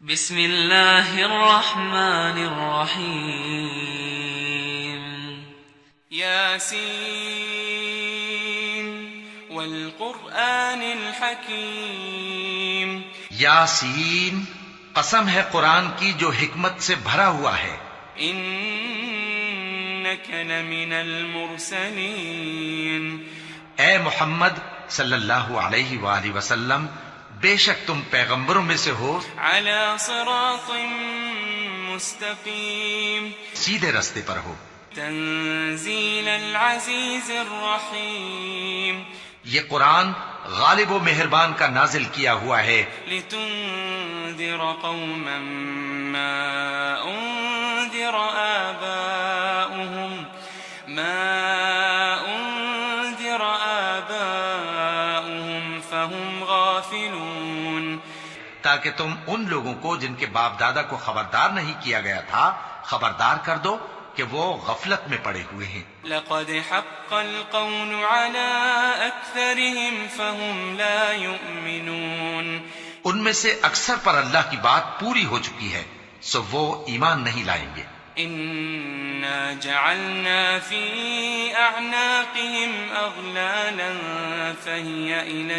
بسم اللہ الرحمن الرحیم یاسین والقرآن الحکیم یاسین، قسم ہے قرآن کی جو حکمت سے بھرا ہوا ہے. انک لمن المرسلین اے محمد صلی اللہ علیہ وآلہ وسلم، بے شک تم پیغمبروں میں سے ہو، علی صراط مستقیم سیدھے رستے پر ہو. تنزیل العزیز الرحیم یہ قرآن غالب و مہربان کا نازل کیا ہوا ہے، لتنذر قوما ما انذر آباؤهم فهم غافلون، تاکہ تم ان لوگوں کو جن کے باپ دادا کو خبردار نہیں کیا گیا تھا خبردار کر دو کہ وہ غفلت میں پڑے ہوئے ہیں. لقد حق القول على اکثرهم فهم لا يؤمنون، ان میں سے اکثر پر اللہ کی بات پوری ہو چکی ہے سو وہ ایمان نہیں لائیں گے. انا جعلنا في اعناقهم اغلالا فهي الى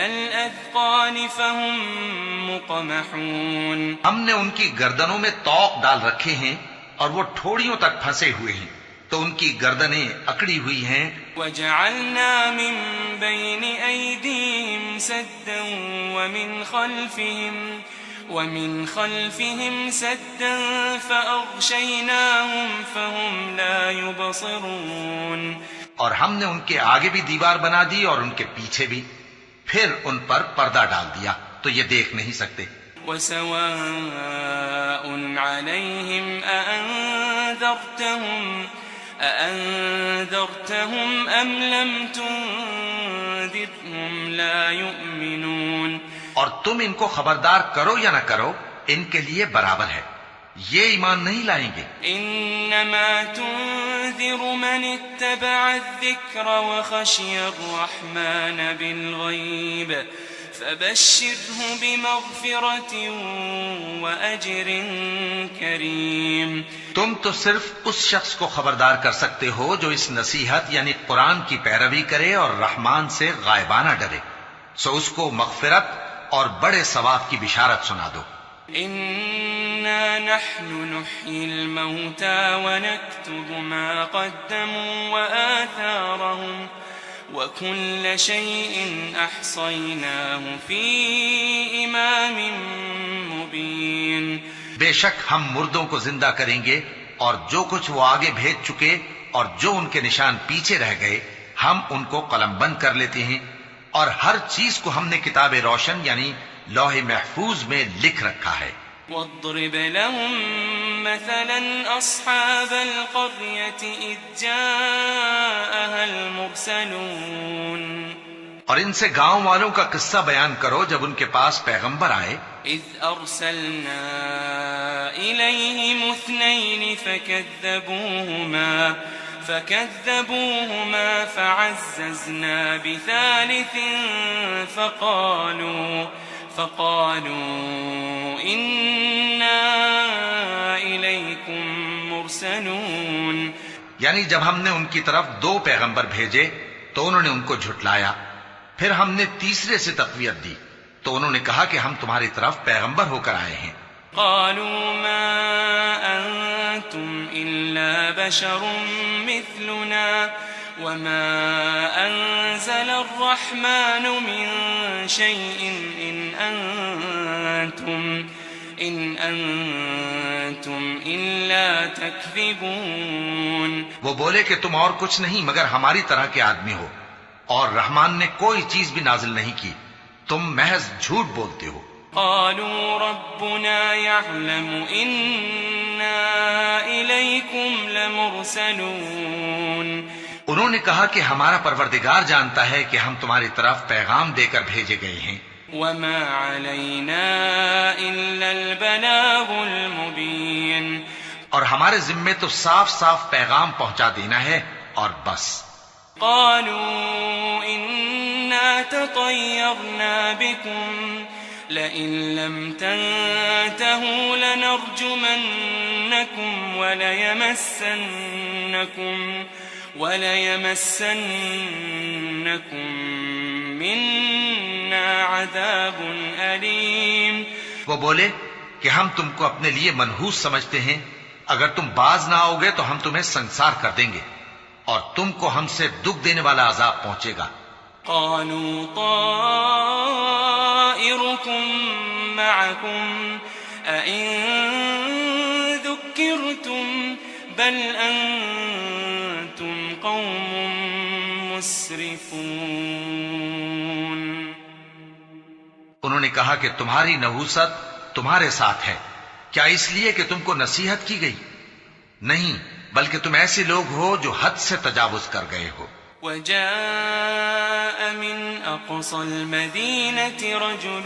الاذقان فهم مقمحون، ہم نے ان کی گردنوں میں طوق ڈال رکھے ہیں اور وہ ٹھوڑیوں تک پھنسے ہوئے ہیں تو ان کی گردنیں اکڑی ہوئی ہیں. وجعلنا من بين ايديهم سدا ومن خلفهم سدا فأغشيناهم فهم لا يبصرون، اور ہم نے ان کے آگے بھی دیوار بنا دی اور ان کے پیچھے بھی، پھر ان پر پردہ ڈال دیا تو یہ دیکھ نہیں سکتے. وسواء عليهم أأنذرتهم أم لم تنذرهم لا يؤمنون، اور تم ان کو خبردار کرو یا نہ کرو ان کے لیے برابر ہے، یہ ایمان نہیں لائیں گے. انما تنذر من اتبع الذکر وخشی الرحمن بالغیب فبشره بمغفرة وأجر کریم، تم تو صرف اس شخص کو خبردار کر سکتے ہو جو اس نصیحت یعنی قرآن کی پیروی کرے اور رحمان سے غائبانہ ڈرے، سو اس کو مغفرت اور بڑے ثواب کی بشارت سنا دو. انا نحن نحيي الموتى ونكتب ما قدموا وآثارهم وكل شيء احصيناه في امام مبين، بے شک ہم مردوں کو زندہ کریں گے اور جو کچھ وہ آگے بھیج چکے اور جو ان کے نشان پیچھے رہ گئے ہم ان کو قلم بند کر لیتے ہیں، اور ہر چیز کو ہم نے کتاب روشن یعنی لوح محفوظ میں لکھ رکھا ہے. واضرب لهم مثلا اصحاب القرية اذ جاءها المرسلون، اور ان سے گاؤں والوں کا قصہ بیان کرو جب ان کے پاس پیغمبر آئے. اذ ارسلنا اليهم اثنين فكذبوهما فعززنا بثالث فقالوا إنا إليكم مرسلون، یعنی جب ہم نے ان کی طرف دو پیغمبر بھیجے تو انہوں نے ان کو جھٹلایا، پھر ہم نے تیسرے سے تقویت دی تو انہوں نے کہا کہ ہم تمہاری طرف پیغمبر ہو کر آئے ہیں. قالوا ما أنتم إلا بشر مثلنا وما أنزل الرحمن من شيء إن أنتم إلا تكذبون، وہ بولے کہ تم اور کچھ نہیں مگر ہماری طرح کے آدمی ہو اور رحمان نے کوئی چیز بھی نازل نہیں کی، تم محض جھوٹ بولتے ہو. قالوا ربنا يعلم إنا إليكم لمرسلون، انہوں نے کہا کہ ہمارا پروردگار جانتا ہے کہ ہم تمہاری طرف پیغام دے کر بھیجے گئے ہیں. وما علينا إلا البلاغ المبين، اور ہمارے ذمے تو صاف صاف پیغام پہنچا دینا ہے اور بس. قالوا إنا تطيرنا بكم لئن لم تنتهوا لنرجمنكم وليمسنكم منا عذاب أليم. وہ بولے کہ ہم تم کو اپنے لیے منحوس سمجھتے ہیں، اگر تم باز نہ آؤ گے تو ہم تمہیں سنسار کر دیں گے اور تم کو ہم سے دکھ دینے والا عذاب پہنچے گا. قالوا طائركم معكم أئن ذكرتم بل أنتم قوم مسرفون. انہوں نے کہا کہ تمہاری نحوست تمہارے ساتھ ہے، کیا اس لیے کہ تم کو نصیحت کی گئی؟ نہیں، بلکہ تم ایسے لوگ ہو جو حد سے تجاوز کر گئے ہو. وجاء من أقصى المدينة رجل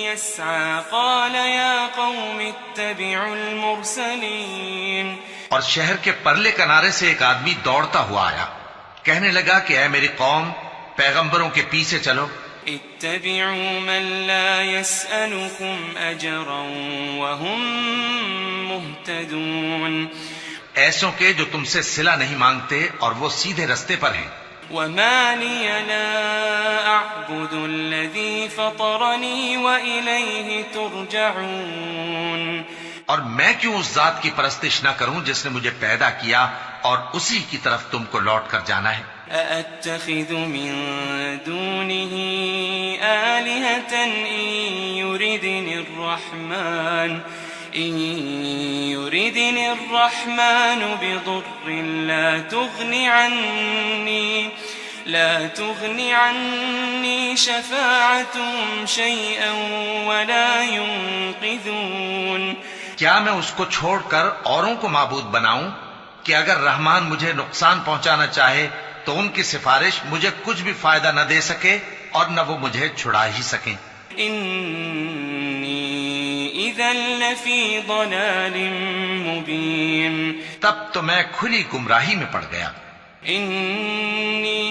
يسعى قال يا قوم اتبعوا المرسلين. اور شہر کے پرلے کنارے سے ایک آدمی دوڑتا ہوا آیا، کہنے لگا کہ اے میری قوم، پیغمبروں کے پیچھے چلو. اتبعوا من لا يسألكم أجرا وهم مهتدون. ایسوں کے جو تم سے صلہ نہیں مانگتے اور وہ سیدھے رستے پر ہیں. وما لي لا أعبد الذي فطرني وإليه ترجعون. اور میں کیوں اس ذات کی پرستش نہ کروں جس نے مجھے پیدا کیا اور اسی کی طرف تم کو لوٹ کر جانا ہے. أأتخذ من دونه آلهة إن يردني الرحمن بضر لا تغني عني شفاعتهم شيئا ولا ينقذون. کیا میں اس کو چھوڑ کر اوروں کو معبود بناؤں کہ اگر رحمان مجھے نقصان پہنچانا چاہے تو ان کی سفارش مجھے کچھ بھی فائدہ نہ دے سکے اور نہ وہ مجھے چھڑا ہی سکیں. انی اذا لفی ضلال مبین. تب تو میں کھلی گمراہی میں پڑ گیا. انی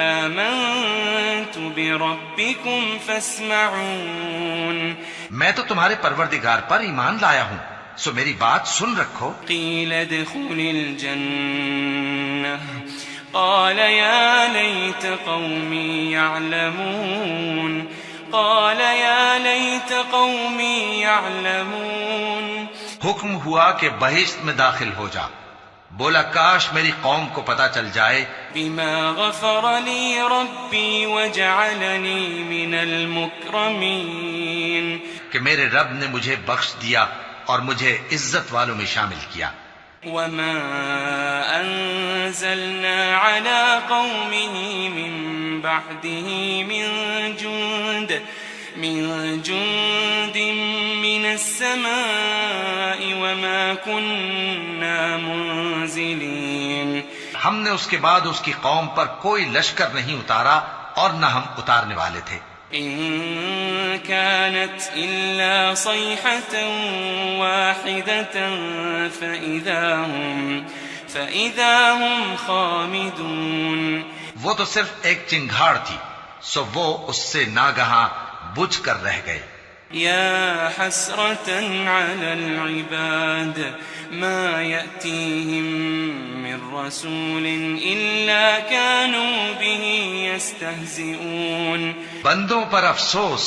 آمنت بربکم فاسمعون. میں تو تمہارے پروردگار پر ایمان لایا ہوں، سو میری بات سن رکھو. قیل ادخل الجنہ قال يا ليت قومي يعلمون. حکم ہوا کہ بہشت میں داخل ہو جا. بولا کاش میری قوم کو پتا چل جائے. بما غفر لي ربي وجعلني من المكرمين. کہ میرے رب نے مجھے بخش دیا اور مجھے عزت والوں میں شامل کیا. وما أنزلنا على قومه من بعده من جند من السماء وما كنا منزلين. ہم نے اس کے بعد اس کی قوم پر کوئی لشکر نہیں اتارا اور نہ ہم اتارنے والے تھے. إن كانت إلا صيحة واحدة فإذا هم خامدون. وہ تو صرف ایک چنگھاڑ تھی، سو وہ اس سے ناگہاں بجھ کر رہ گئے. يا حسرة على العباد ما يأتيهم من رسول إلا كانوا به يستهزئون. بندوں پر افسوس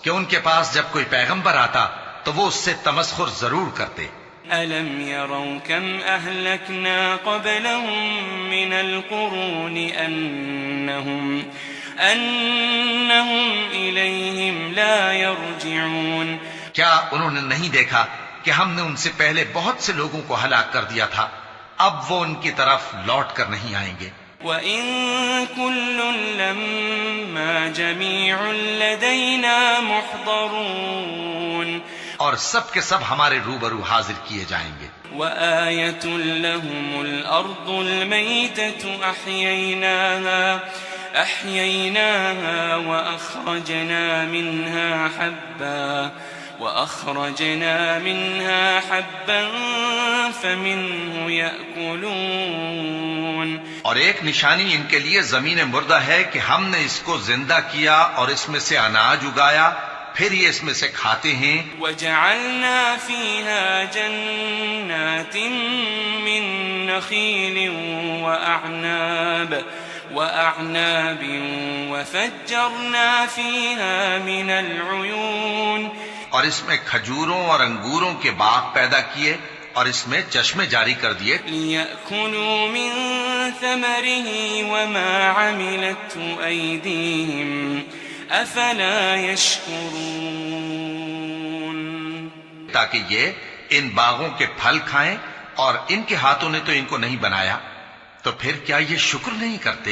کہ ان کے پاس جب کوئی پیغمبر آتا تو وہ اس سے تمسخر ضرور کرتے. ألم يروا كم أهلكنا قبلهم من القرون أنهم إليهم لا يرجعون. کیا انہوں نے نہیں دیکھا کہ ہم نے ان سے پہلے بہت سے لوگوں کو ہلاک کر دیا تھا، اب وہ ان کی طرف لوٹ کر نہیں آئیں گے. وَإِن كُلٌّ لَمَّا جَمِيعٌ لَدَيْنَا مُحْضَرُونَ. اور سب کے سب ہمارے روبرو حاضر کیے جائیں گے. وَآيَةٌ لَهُمُ الْأَرْضُ الْمَيْتَةُ أَحْيَيْنَاهَا وَأَخْرَجْنَا مِنْهَا حَبًّا وأخرجنا منها حبا فمنه يأكلون اور ایک نشانی ان کے لیے زمین مردہ ہے کہ ہم نے اس کو زندہ کیا اور اس میں سے اناج اگایا، پھر یہ اس میں سے کھاتے ہیں۔ وجعلنا فيها جنات من نخيل وأعناب وفجرنا فيها من العيون، اور اس میں کھجوروں اور انگوروں کے باغ پیدا کیے اور اس میں چشمے جاری کر دیے، ليأكلوا من ثمره وما عملته أيديهم أفلا يشكرون، تاکہ یہ ان باغوں کے پھل کھائیں، اور ان کے ہاتھوں نے تو ان کو نہیں بنایا، تو پھر کیا یہ شکر نہیں کرتے؟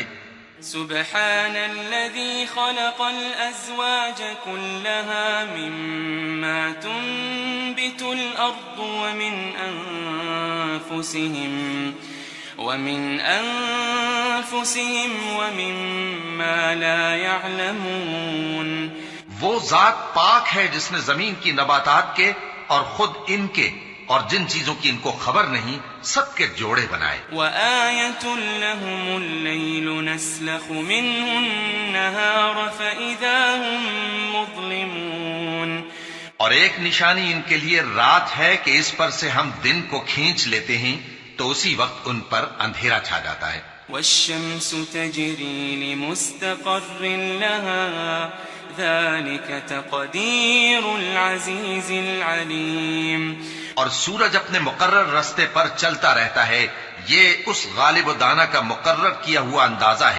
سبحان الذي خلق الأزواج كلها مما تنبت الأرض ومن أنفسهم ومما لا يعلمون، وہ ذات پاک ہے جس نے زمین کی نباتات کے اور خود ان کے اور جن چیزوں کی ان کو خبر نہیں سب کے جوڑے بنائے۔ وآية لهم الليل نسلخ منه النهار فإذا هم مظلمون، اور ایک نشانی ان کے لیے رات ہے کہ اس پر سے ہم دن کو کھینچ لیتے ہیں تو اسی وقت ان پر اندھیرا چھا جاتا ہے۔ والشمس تجري لمستقر لها ذلك تقدير العزيز العليم، اور سورج اپنے مقرر رستے پر چلتا رہتا ہے، یہ اس غالب و دانا کا مقرر کیا ہوا اندازہ ہے